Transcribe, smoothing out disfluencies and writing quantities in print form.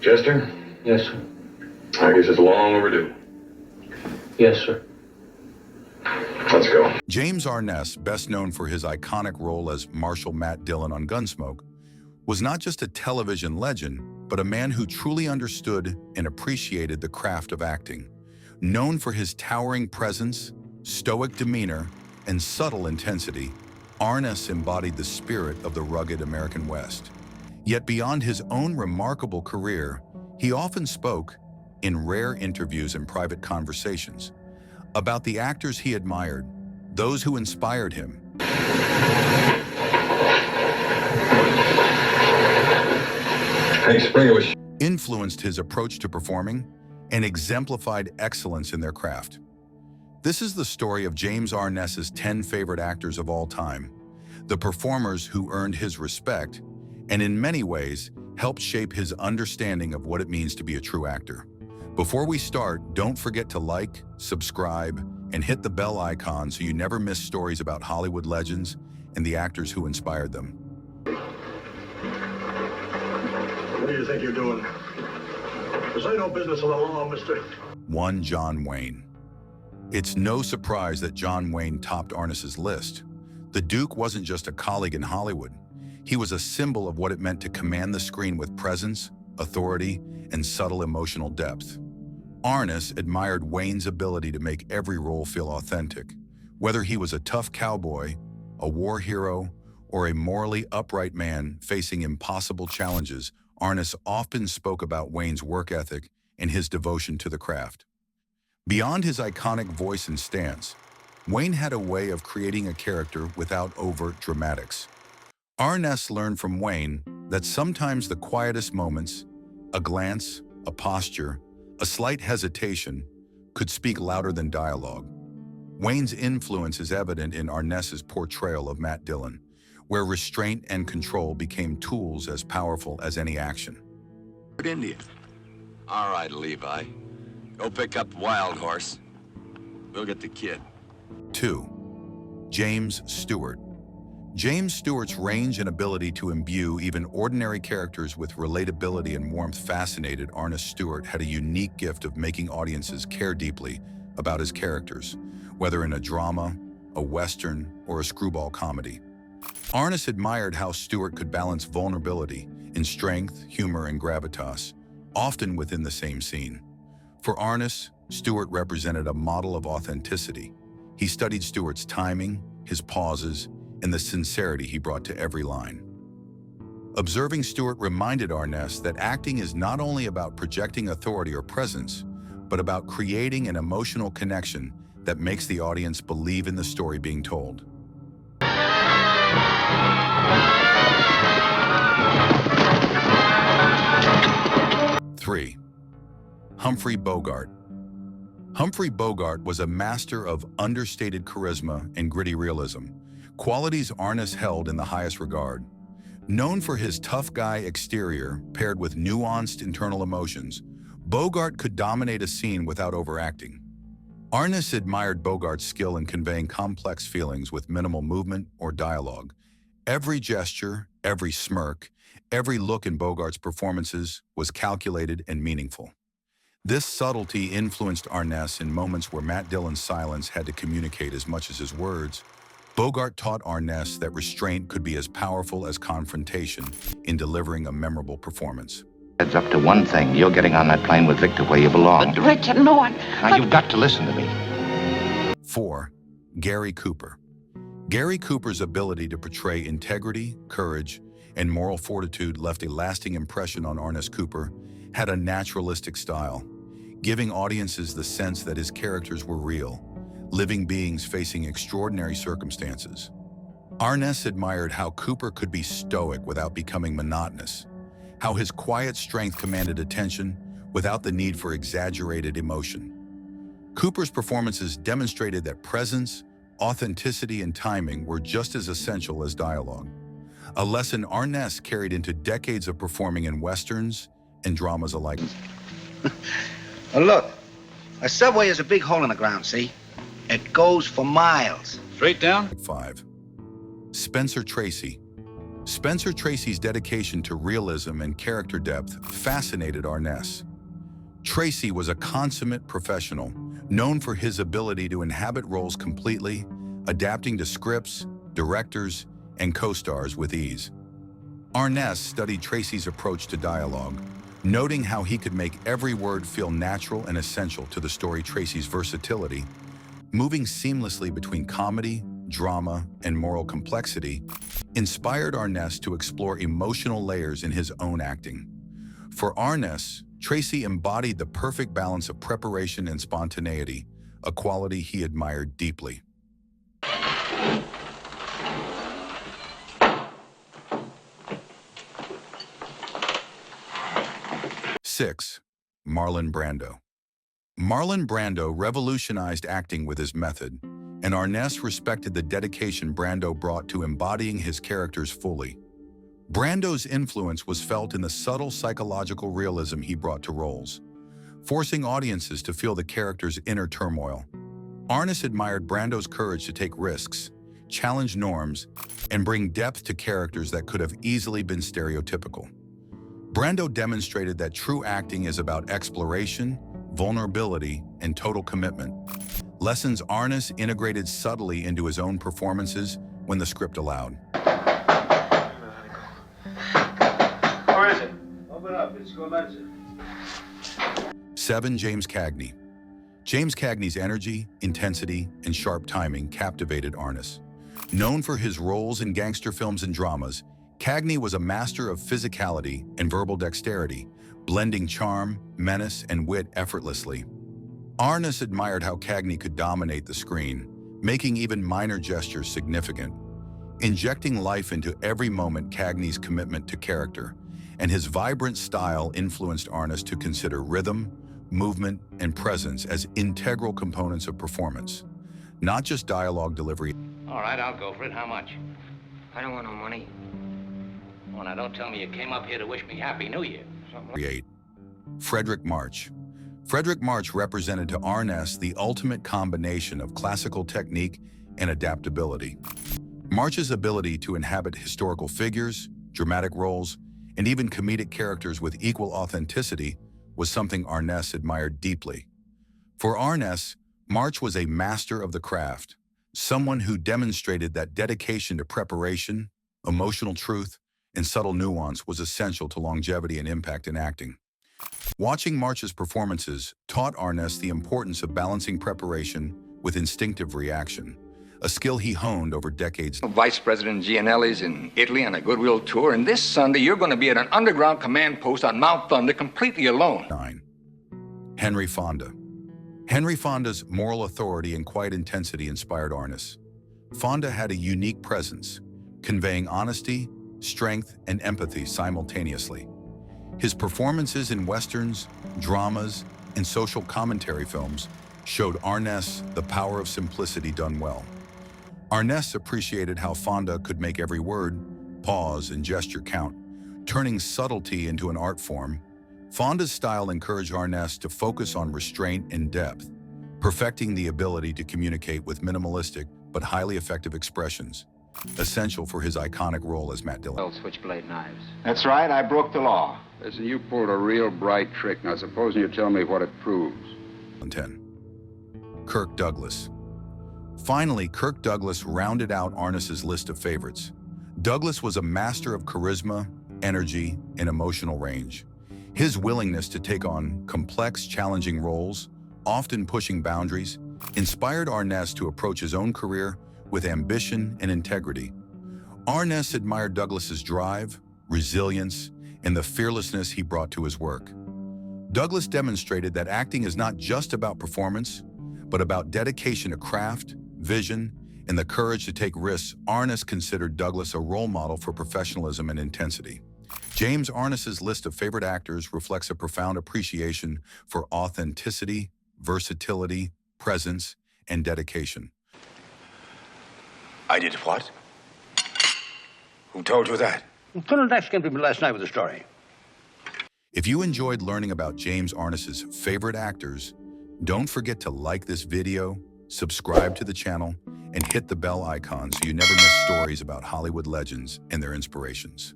Chester? Yes, sir. I guess it's long overdue. Yes, sir. Let's go. James Arness, best known for his iconic role as Marshal Matt Dillon on Gunsmoke, was not just a television legend, but a man who truly understood and appreciated the craft of acting. Known for his towering presence, stoic demeanor, and subtle intensity, Arness embodied the spirit of the rugged American West. Yet beyond his own remarkable career, he often spoke, in rare interviews and private conversations, about the actors he admired, those who inspired him. Influenced his approach to performing and exemplified excellence in their craft. This is the story of James Arness's 10 favorite actors of all time, the performers who earned his respect and in many ways helped shape his understanding of what it means to be a true actor. Before we start, don't forget to like, subscribe, and hit the bell icon so you never miss stories about Hollywood legends and the actors who inspired them. What do you think you're doing? This ain't no business of the law, mister. 1. John Wayne. It's no surprise that John Wayne topped Arness's list. The Duke wasn't just a colleague in Hollywood. He was a symbol of what it meant to command the screen with presence, authority, and subtle emotional depth. Arness admired Wayne's ability to make every role feel authentic. Whether he was a tough cowboy, a war hero, or a morally upright man facing impossible challenges, Arness often spoke about Wayne's work ethic and his devotion to the craft. Beyond his iconic voice and stance, Wayne had a way of creating a character without overt dramatics. Arness learned from Wayne that sometimes the quietest moments, a glance, a posture, a slight hesitation, could speak louder than dialogue. Wayne's influence is evident in Arness's portrayal of Matt Dillon, where restraint and control became tools as powerful as any action. Indian. All right, Levi. Go pick up Wild Horse. We'll get the kid. 2. James Stewart. James Stewart's range and ability to imbue even ordinary characters with relatability and warmth fascinated Arness. Stewart had a unique gift of making audiences care deeply about his characters, whether in a drama, a western, or a screwball comedy. Arness admired how Stewart could balance vulnerability in strength, humor, and gravitas, often within the same scene. For Arness, Stewart represented a model of authenticity. He studied Stewart's timing, his pauses, and the sincerity he brought to every line. Observing Stewart reminded Arness that acting is not only about projecting authority or presence, but about creating an emotional connection that makes the audience believe in the story being told. 3. Humphrey Bogart. Humphrey Bogart was a master of understated charisma and gritty realism, qualities Arness held in the highest regard. Known for his tough guy exterior paired with nuanced internal emotions, Bogart could dominate a scene without overacting. Arness admired Bogart's skill in conveying complex feelings with minimal movement or dialogue. Every gesture, every smirk, every look in Bogart's performances was calculated and meaningful. This subtlety influenced Arness in moments where Matt Dillon's silence had to communicate as much as his words. Bogart taught Arness that restraint could be as powerful as confrontation in delivering a memorable performance. It's up to one thing. You're getting on that plane with Victor where you belong. But Richard, no, Now, you've got to listen to me. 4. Gary Cooper. Gary Cooper's ability to portray integrity, courage, and moral fortitude left a lasting impression on Arness. Cooper had a naturalistic style, giving audiences the sense that his characters were real, living beings facing extraordinary circumstances. Arness admired how Cooper could be stoic without becoming monotonous, how his quiet strength commanded attention without the need for exaggerated emotion. Cooper's performances demonstrated that presence, authenticity, and timing were just as essential as dialogue, a lesson Arness carried into decades of performing in westerns and dramas alike. Well, look, a subway is a big hole in the ground, see? It goes for miles. Straight down? 5. Spencer Tracy. Spencer Tracy's dedication to realism and character depth fascinated Arness. Tracy was a consummate professional, known for his ability to inhabit roles completely, adapting to scripts, directors, and co-stars with ease. Arness studied Tracy's approach to dialogue, noting how he could make every word feel natural and essential to the story. Tracy's versatility, moving seamlessly between comedy, drama, and moral complexity, inspired Arness to explore emotional layers in his own acting. For Arness, Tracy embodied the perfect balance of preparation and spontaneity, a quality he admired deeply. 6. Marlon Brando. Marlon Brando revolutionized acting with his method, and Arness respected the dedication Brando brought to embodying his characters fully. Brando's influence was felt in the subtle psychological realism he brought to roles, forcing audiences to feel the character's inner turmoil. Arness admired Brando's courage to take risks, challenge norms, and bring depth to characters that could have easily been stereotypical. Brando demonstrated that true acting is about exploration, vulnerability, and total commitment, lessons Arness integrated subtly into his own performances when the script allowed. Where is it? Open up, it's emergency. 7. James Cagney. James Cagney's energy, intensity, and sharp timing captivated Arness. Known for his roles in gangster films and dramas, Cagney was a master of physicality and verbal dexterity, blending charm, menace, and wit effortlessly. Arness admired how Cagney could dominate the screen, making even minor gestures significant. Injecting life into every moment, Cagney's commitment to character and his vibrant style influenced Arness to consider rhythm, movement, and presence as integral components of performance, not just dialogue delivery. All right, I'll go for it. How much? I don't want no money. Well, now, don't tell me you came up here to wish me Happy New Year. 8. Frederick March. Frederick March represented to Arness the ultimate combination of classical technique and adaptability. March's ability to inhabit historical figures, dramatic roles, and even comedic characters with equal authenticity was something Arness admired deeply. For Arness, March was a master of the craft, someone who demonstrated that dedication to preparation, emotional truth, and subtle nuance was essential to longevity and impact in acting. Watching March's performances taught Arness the importance of balancing preparation with instinctive reaction, a skill he honed over decades. Vice President Gianelli's in Italy on a goodwill tour, and this Sunday you're going to be at an underground command post on Mount Thunder completely alone. 9. Henry Fonda. Henry Fonda's moral authority and quiet intensity inspired Arness. Fonda had a unique presence, conveying honesty, strength, and empathy simultaneously. His performances in westerns, dramas, and social commentary films showed Arness the power of simplicity done well. Arness appreciated how Fonda could make every word, pause, and gesture count, turning subtlety into an art form. Fonda's style encouraged Arness to focus on restraint and depth, perfecting the ability to communicate with minimalistic but highly effective expressions, essential for his iconic role as Matt Dillon. Switchblade knives. That's right, I broke the law. Listen, you pulled a real bright trick. Now, supposing you tell me what it proves. 10. Kirk Douglas. Finally, Kirk Douglas rounded out Arness's list of favorites. Douglas was a master of charisma, energy, and emotional range. His willingness to take on complex, challenging roles, often pushing boundaries, inspired Arness to approach his own career with ambition and integrity. Arness admired Douglas's drive, resilience, and the fearlessness he brought to his work. Douglas demonstrated that acting is not just about performance, but about dedication to craft, vision, and the courage to take risks. Arness considered Douglas a role model for professionalism and intensity. James Arness's list of favorite actors reflects a profound appreciation for authenticity, versatility, presence, and dedication. I did what? Who told you that? Colonel Dax came to me last night with a story. If you enjoyed learning about James Arness's favorite actors, don't forget to like this video, subscribe to the channel, and hit the bell icon so you never miss stories about Hollywood legends and their inspirations.